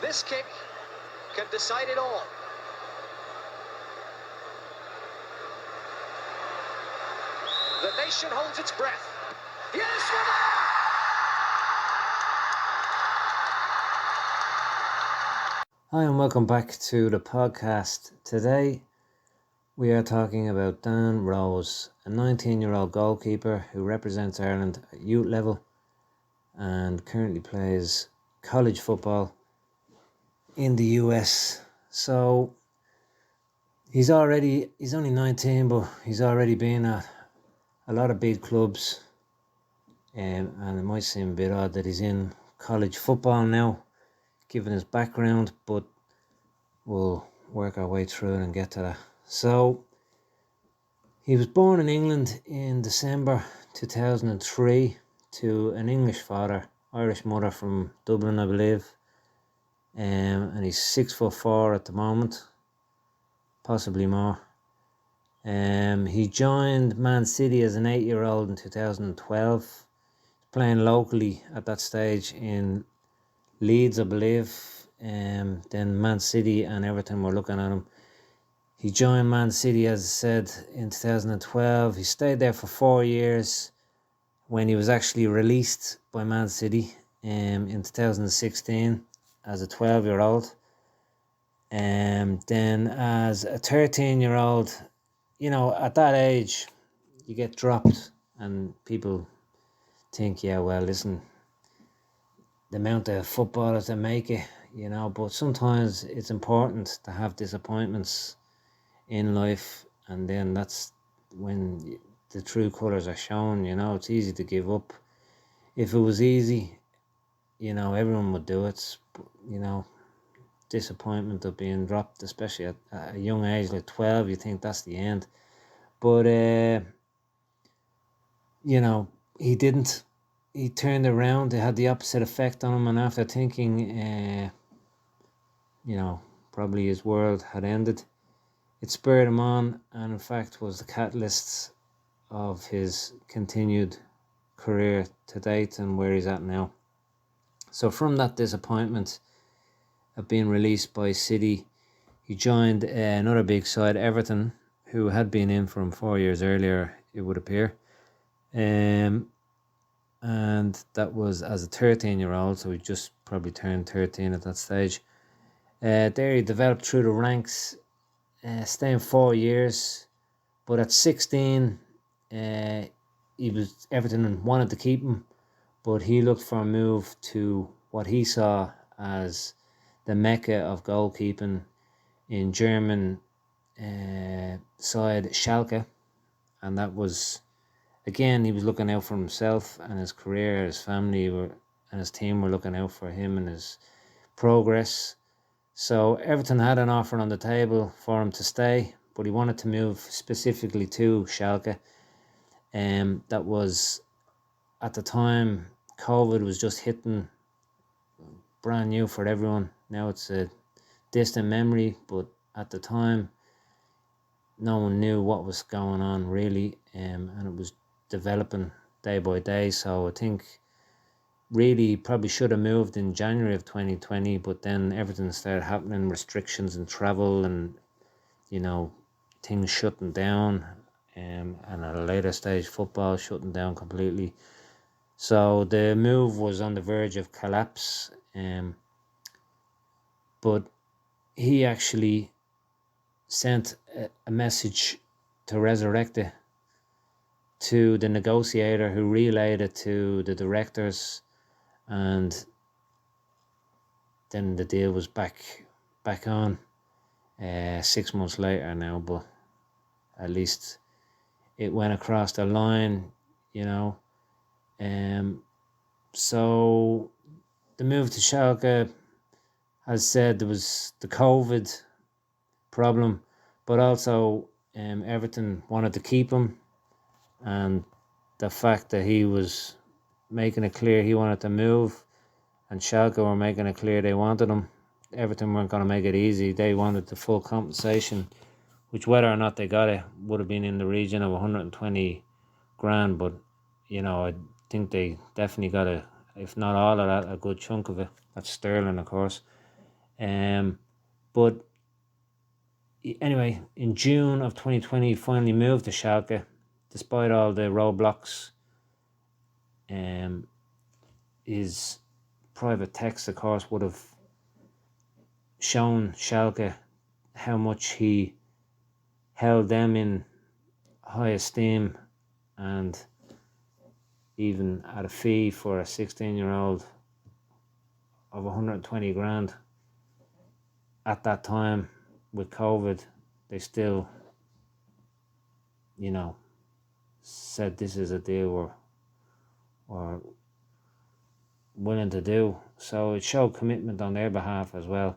This kick can decide it all. The nation holds its breath. Yes, Hi and welcome back to the podcast. Today we are talking about Dan Rose, a 19-year-old goalkeeper who represents Ireland at youth level and currently plays college football in the US. So he's only 19, but he's already been at a lot of big clubs, and it might seem a bit odd that he's in college football now given his background, but we'll work our way through it and get to that. So he was born in England in December 2003 to an English father, Irish mother from Dublin, I believe. And he's 6'4" at the moment, possibly more. He joined Man City as an 8-year-old in 2012, playing locally at that stage in Leeds, I believe. Then Man City and Everton were looking at him. He joined Man City, as I said, in 2012. He stayed there for 4 years when he was actually released by Man City in 2016 as a 12-year-old. And then as a 13-year-old, at that age, you get dropped and people think, yeah, well, listen, the amount of footballers that make it, but sometimes it's important to have disappointments in life, and then that's when the true colours are shown. It's easy to give up. If it was easy, everyone would do it. Disappointment of being dropped, especially at a young age like 12, you think that's the end. But he didn't. He turned around. It had the opposite effect on him, and after thinking probably his world had ended, it spurred him on, and in fact was the catalyst of his continued career to date and where he's at now. So from that disappointment of being released by City, he joined another big side, Everton, who had been in for him 4 years earlier, it would appear. And that was as a 13-year-old, so he just probably turned 13 at that stage. There he developed through the ranks, staying 4 years, but at 16, Everton wanted to keep him, but he looked for a move to what he saw as the mecca of goalkeeping in German side Schalke, and that was, again, he was looking out for himself and his career. His family and his team were looking out for him and his progress. So Everton had an offer on the table for him to stay, but he wanted to move specifically to Schalke. That was, at the time, COVID was just hitting, brand new for everyone. Now it's a distant memory, but at the time, no one knew what was going on really, and it was developing day by day. So I think really probably should have moved in January of 2020, but then everything started happening, restrictions and travel and things shutting down, and at a later stage football shutting down completely. So the move was on the verge of collapse, but he actually sent a message to resurrect it to the negotiator, who relayed it to the directors, and then the deal was back on 6 months later now, but at least it went across the line, so the move to Schalke, as said, there was the COVID problem, but also Everton wanted to keep him, and the fact that he was making it clear he wanted to move, and Schalke were making it clear they wanted him. Everton weren't going to make it easy. They wanted the full compensation, which, whether or not they got it, would have been in the region of 120 grand, but I think they definitely got if not all of that, a good chunk of it. That's sterling, of course. But anyway, in June of 2020, he finally moved to Schalke, despite all the roadblocks. His private text, of course, would have shown Schalke how much he held them in high esteem, and even at a fee for a 16-year-old of 120 grand at that time with COVID, they still, said this is a deal we're willing to do. So it showed commitment on their behalf as well.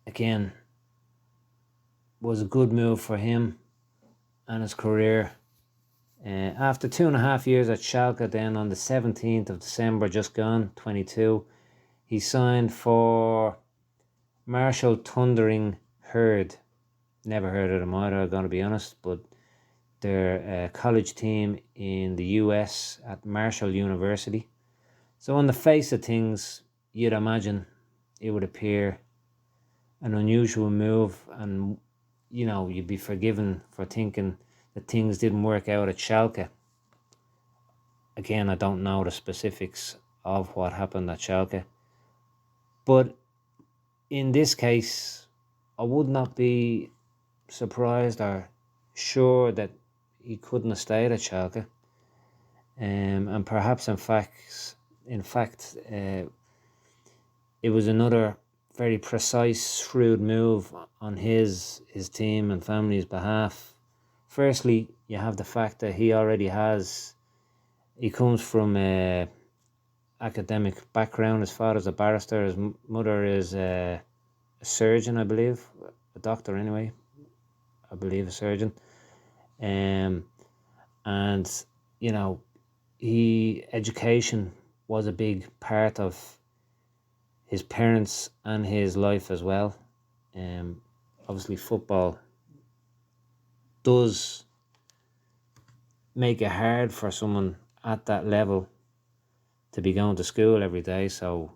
Again, was a good move for him and his career. After 2.5 years at Schalke, then on the 17th of December, just gone, 22, he signed for Marshall Thundering Herd. Never heard of them either, I'm going to be honest, but they're a college team in the US at Marshall University. So on the face of things, you'd imagine it would appear an unusual move, and you'd be forgiven for thinking that things didn't work out at Schalke. Again, I don't know the specifics of what happened at Schalke, but in this case, I would not be surprised or sure that he couldn't have stayed at Schalke. And perhaps, in fact, it was another very precise, shrewd move on his team and family's behalf. Firstly, you have the fact that he comes from a academic background. His father's a barrister, his mother is a surgeon, I believe, a doctor anyway, I believe a surgeon. And education was a big part of his parents and his life as well. Obviously football does make it hard for someone at that level to be going to school every day, so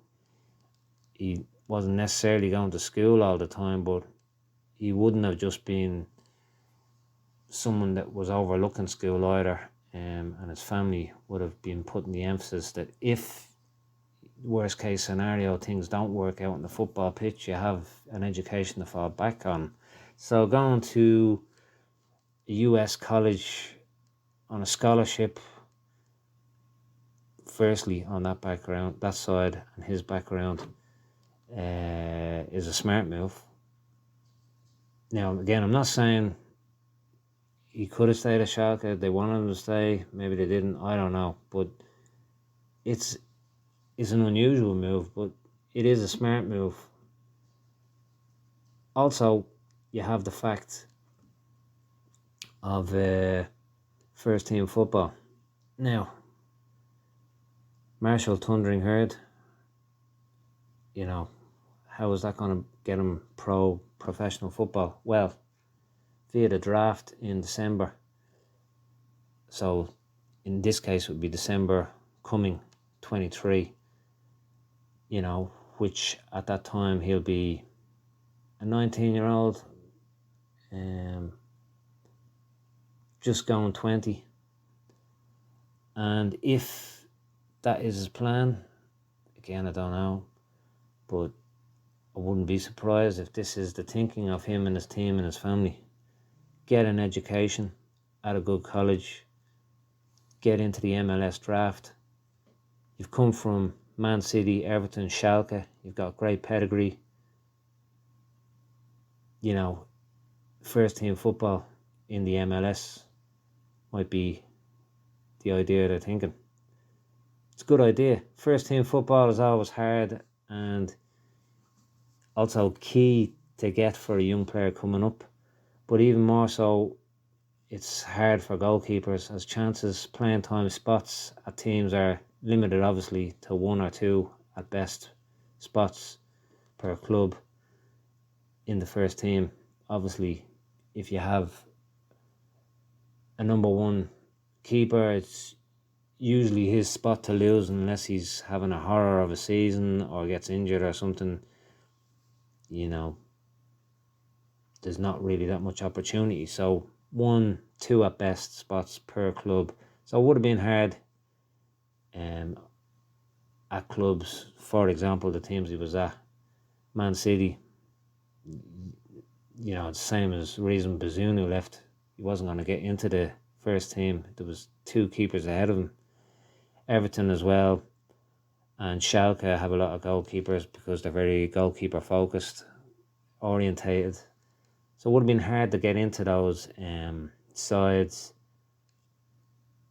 he wasn't necessarily going to school all the time, but he wouldn't have just been someone that was overlooking school either, and his family would have been putting the emphasis that if worst case scenario things don't work out on the football pitch, you have an education to fall back on. So going to a US college on a scholarship, firstly on that side and his background, is a smart move. Now again, I'm not saying he could have stayed at Schalke, they wanted him to stay, maybe they didn't, I don't know, but it's an unusual move, but it is a smart move. Also, you have the fact of first team football. Now, Marshall Thundering Herd, how is that going to get him professional football? Well, via the draft in December. So in this case, it would be December coming 23, which at that time he'll be a 19-year-old, just going 20. And if that is his plan, again, I don't know, but I wouldn't be surprised if this is the thinking of him and his team and his family. Get an education at a good college, get into the MLS draft. You've come from Man City, Everton, Schalke, you've got great pedigree. First team football in the MLS might be the idea they're thinking. It's a good idea. First team football is always hard and also key to get for a young player coming up. But even more so, it's hard for goalkeepers as chances, playing time, spots at teams are limited obviously to 1 or 2 at best spots per club in the first team. Obviously, if you have a number one keeper, usually his spot to lose unless he's having a horror of a season or gets injured or something. You know, there's not really that much opportunity. So 1, 2 at best spots per club. So it would have been hard at clubs. For example, the teams he was at, Man City, you know, it's the same as reason Bazunu left. He wasn't going to get into the first team. There was 2 keepers ahead of him. Everton as well, and Schalke have a lot of goalkeepers because they're very goalkeeper focused, orientated. So it would have been hard to get into those sides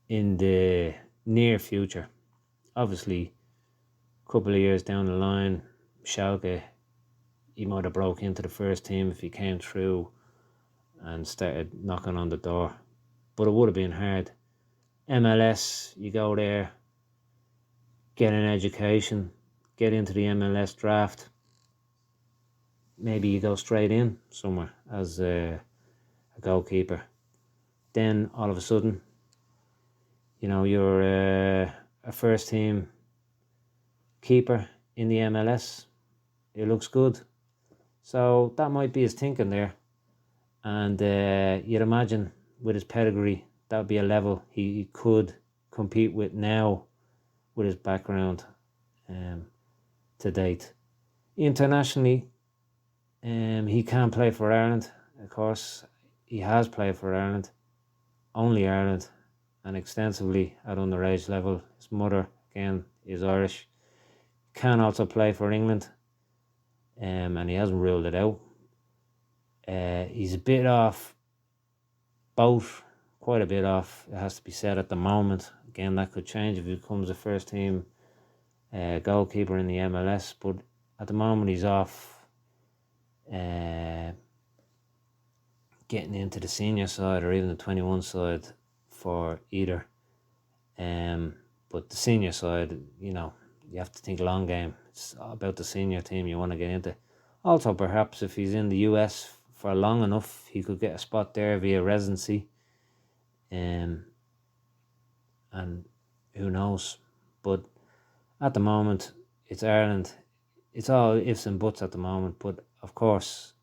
in the near future. Obviously, a couple of years down the line, Schalke, he might have broke into the first team if he came through and started knocking on the door. But it would have been hard. MLS, you go there, get an education, get into the MLS draft. Maybe you go straight in somewhere as a goalkeeper. Then all of a sudden, you know, you're a first team keeper in the MLS. It looks good. So that might be his thinking there. And you'd imagine with his pedigree, that would be a level he could compete with now with his background to date. Internationally, he can play for Ireland. Of course, he has played for Ireland, only Ireland, and extensively at underage level. His mother, again, is Irish. Can also play for England, and he hasn't ruled it out. He's a bit off both, quite a bit off, it has to be said at the moment. Again, that could change if he becomes a first team goalkeeper in the MLS, but at the moment he's off getting into the senior side or even the 21 side for either. But the senior side, you know, you have to think long game. It's about the senior team you want to get into. Also, perhaps if he's in the US for long enough, he could get a spot there via residency. And who knows. But at the moment, it's Ireland. It's all ifs and buts at the moment. But of course,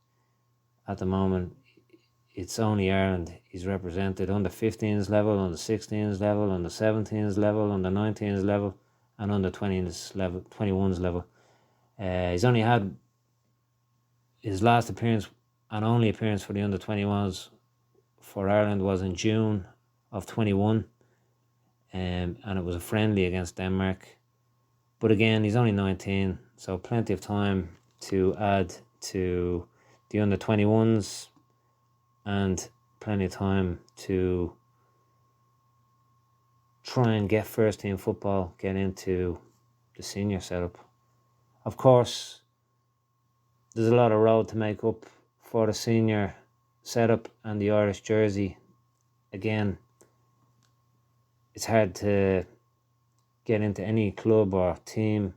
at the moment, it's only Ireland. He's represented on the 15s level, on the 16s level, on the 17s level, on the 19s level, and on the 20s level, 21s level. He's only had his last appearance and only appearance for the under 21s for Ireland was in June of 21, and it was a friendly against Denmark. But again, he's only 19, so plenty of time to add to the under 21s and plenty of time to try and get first team football, get into the senior setup. Of course, there's a lot of road to make up for the senior setup and the Irish jersey. Again, it's hard to get into any club or team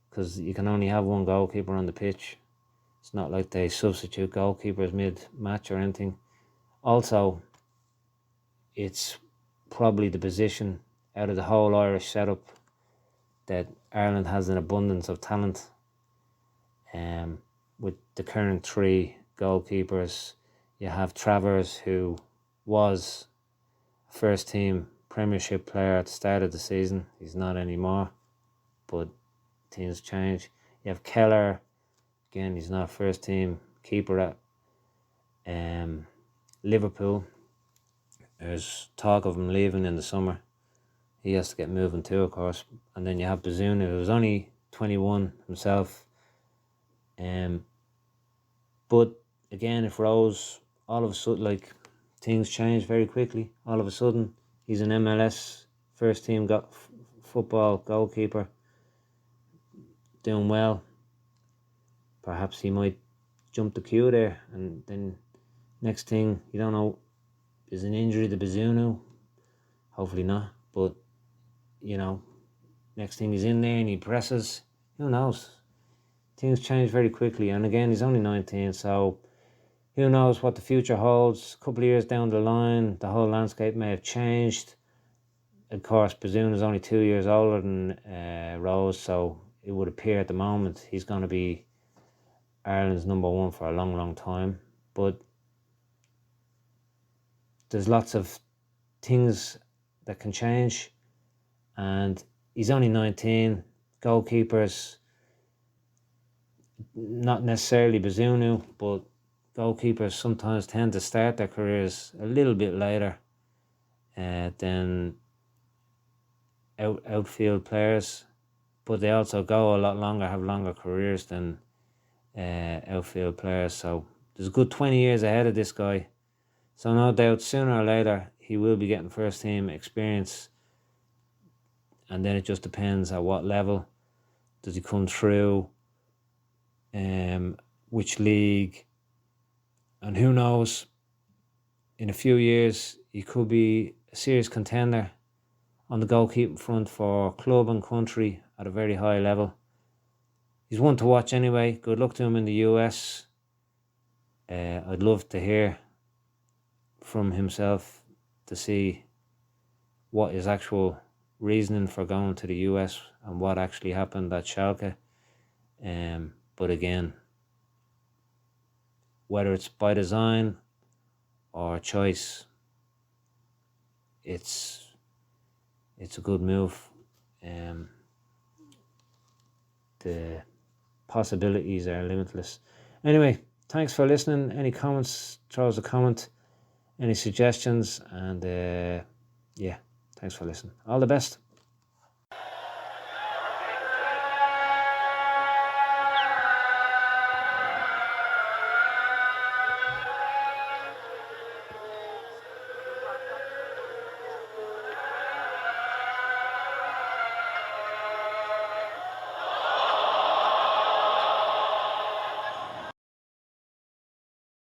because you can only have one goalkeeper on the pitch. It's not like they substitute goalkeepers mid-match or anything. Also, it's probably the position out of the whole Irish setup that Ireland has an abundance of talent. With the current 3 goalkeepers, you have Travers, who was first team Premiership player at the start of the season. He's not anymore, but things change. You have Keller, again, he's not first team keeper at Liverpool. There's talk of him leaving in the summer. He has to get moving too, of course. And then you have Bazunu, who was only 21 himself. But again, if Rose, all of a sudden, like, things change very quickly. All of a sudden, he's an MLS first team football goalkeeper, doing well. Perhaps he might jump the queue there, and then next thing, you don't know, is an injury to Bazunu. Hopefully not, but you know, next thing he's in there and he presses. Who knows? Things change very quickly, and again, he's only 19, so who knows what the future holds. A couple of years down the line, the whole landscape may have changed. of course, Bazunu is only 2 years older than Rose, so it would appear at the moment he's going to be Ireland's number one for a long, long time. But there's lots of things that can change, and he's only 19. Goalkeepers, not necessarily Bazunu, but goalkeepers sometimes tend to start their careers a little bit later than outfield players, but they also go a lot longer, have longer careers than outfield players. So there's a good 20 years ahead of this guy. So no doubt sooner or later he will be getting first team experience, and then it just depends at what level does he come through, which league, and who knows, in a few years he could be a serious contender on the goalkeeping front for club and country at a very high level. He's one to watch anyway. Good luck to him in the US. I'd love to hear from himself to see what his actual reasoning for going to the US and what actually happened at Schalke. But again, whether it's by design or choice, it's a good move. The possibilities are limitless. Anyway, thanks for listening. Any comments, throw us a comment. Any suggestions, and yeah, thanks for listening. All the best.